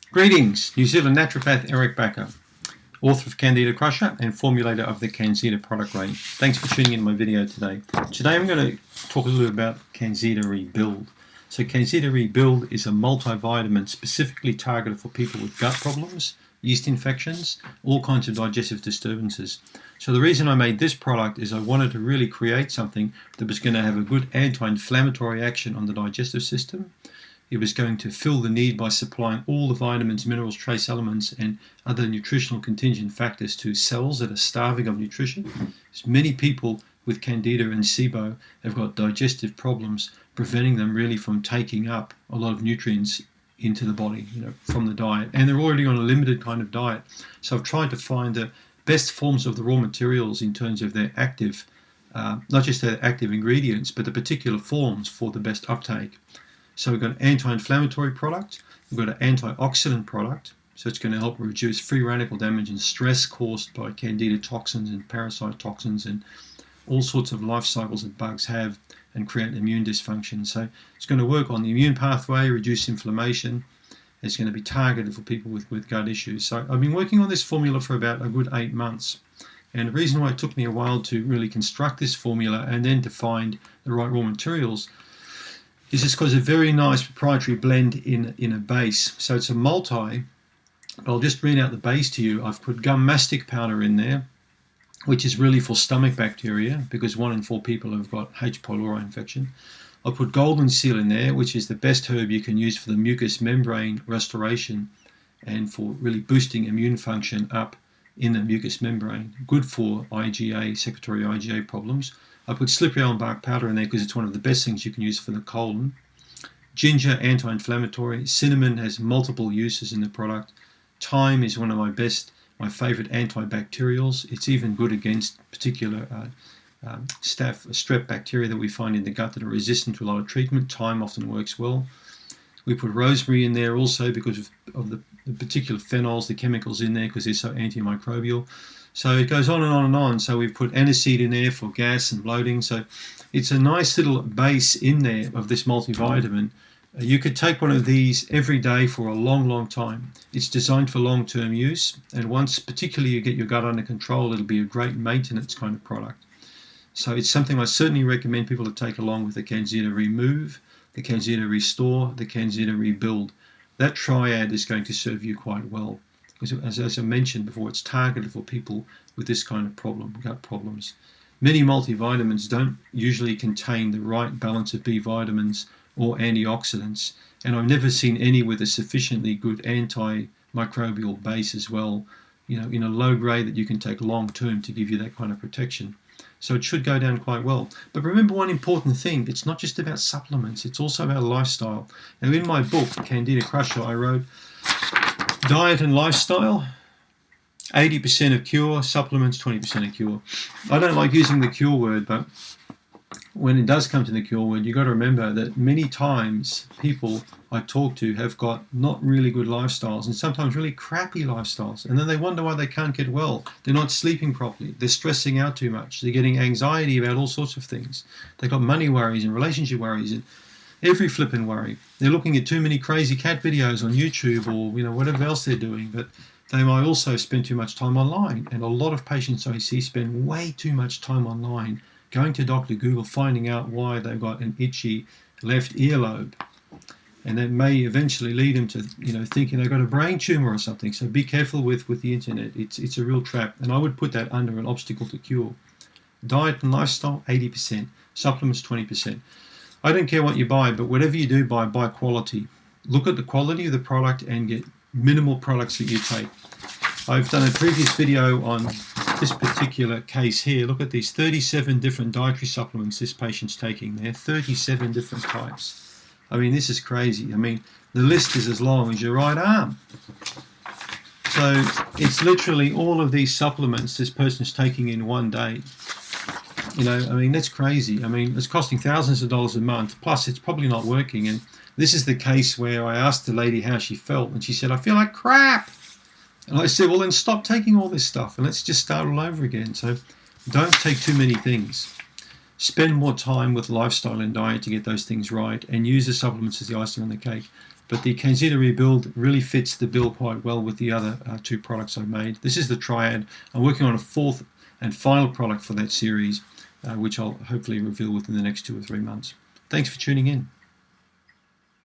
Greetings, New Zealand naturopath Eric Bakker, author of Candida Crusher and formulator of the Candida product range. Thanks for tuning in my video today. Today I'm going to talk a little bit about Candida Rebuild. So Candida Rebuild is a multivitamin specifically targeted for people with gut problems, yeast infections, all kinds of digestive disturbances. So the reason I made this product is I wanted to really create something that was going to have a good anti-inflammatory action on the digestive system. It was going to fill the need by supplying all the vitamins, minerals, trace elements, and other nutritional contingent factors to cells that are starving of nutrition. As many people with Candida and SIBO have got digestive problems, preventing them really from taking up a lot of nutrients into the body, from the diet. And they're already on a limited kind of diet. So I've tried to find the best forms of the raw materials in terms of their active, not just their active ingredients, but the particular forms for the best uptake. So we've got an anti-inflammatory product, we've got an antioxidant product, so it's going to help reduce free radical damage and stress caused by Candida toxins and parasite toxins and all sorts of life cycles that bugs have and create immune dysfunction. So it's going to work on the immune pathway, reduce inflammation. It's going to be targeted for people with gut issues. So I've been working on this formula for about a good 8 months. And the reason why it took me a while to really construct this formula and then to find the right raw materials is just because a very nice proprietary blend in a base. So it's a multi. I'll just read out the base to you. I've put gum mastic powder in there, which is really for stomach bacteria because 1 in 4 people have got H. pylori infection. I'll put golden seal in there, which is the best herb you can use for the mucous membrane restoration and for really boosting immune function up in the mucous membrane. Good for IgA, secretory IgA problems. I put slippery elm bark powder in there because it's one of the best things you can use for the colon. Ginger, anti-inflammatory. Cinnamon has multiple uses in the product. Thyme is one of my favorite antibacterials. It's even good against particular strep bacteria that we find in the gut that are resistant to a lot of treatment. Thyme often works well. We put rosemary in there also because of the particular phenols, the chemicals in there, because they're so antimicrobial. So it goes on and on and on. So we've put aniseed in there for gas and bloating. So it's a nice little base in there of this multivitamin. You could take one of these every day for a long, long time. It's designed for long-term use. And once particularly you get your gut under control, it'll be a great maintenance kind of product. So it's something I certainly recommend people to take along with the Candida Remove, the Candida Restore, the Candida Rebuild. That triad is going to serve you quite well. Because as I mentioned before, it's targeted for people with this kind of problem, gut problems. Many multivitamins don't usually contain the right balance of B vitamins or antioxidants, and I've never seen any with a sufficiently good antimicrobial base as well, in a low grade that you can take long term to give you that kind of protection. So it should go down quite well. But remember one important thing, it's not just about supplements, it's also about lifestyle. Now in my book, Candida Crusher, I wrote, diet and lifestyle, 80% of cure, supplements 20% of cure. I don't like using the cure word, but when it does come to the cure word, you've got to remember that many times people I talk to have got not really good lifestyles and sometimes really crappy lifestyles. And then they wonder why they can't get well. They're not sleeping properly. They're stressing out too much. They're getting anxiety about all sorts of things. They've got money worries and relationship worries and every flipping worry. They're looking at too many crazy cat videos on YouTube or whatever else they're doing, but they might also spend too much time online. And a lot of patients I see spend way too much time online going to Dr. Google, finding out why they've got an itchy left earlobe. And that may eventually lead them to thinking they've got a brain tumor or something. So be careful with the internet. It's a real trap. And I would put that under an obstacle to cure. Diet and lifestyle, 80%. Supplements, 20%. I don't care what you buy, but whatever you do, buy quality. Look at the quality of the product and get minimal products that you take. I've done a previous video on this particular case here. Look at these 37 different dietary supplements this patient's taking there, 37 different types. I mean, this is crazy. I mean, the list is as long as your right arm. So it's literally all of these supplements this person's taking in one day. I mean, that's crazy. I mean, it's costing thousands of dollars a month, plus it's probably not working. And this is the case where I asked the lady how she felt, and she said, I feel like crap. And I said, well, then stop taking all this stuff and let's just start all over again. So don't take too many things. Spend more time with lifestyle and diet to get those things right and use the supplements as the icing on the cake. But the Canzita Rebuild really fits the bill quite well with the other two products I've made. This is the Triad. I'm working on a fourth and final product for that series, which I'll hopefully reveal within the next 2 or 3 months. Thanks for tuning in.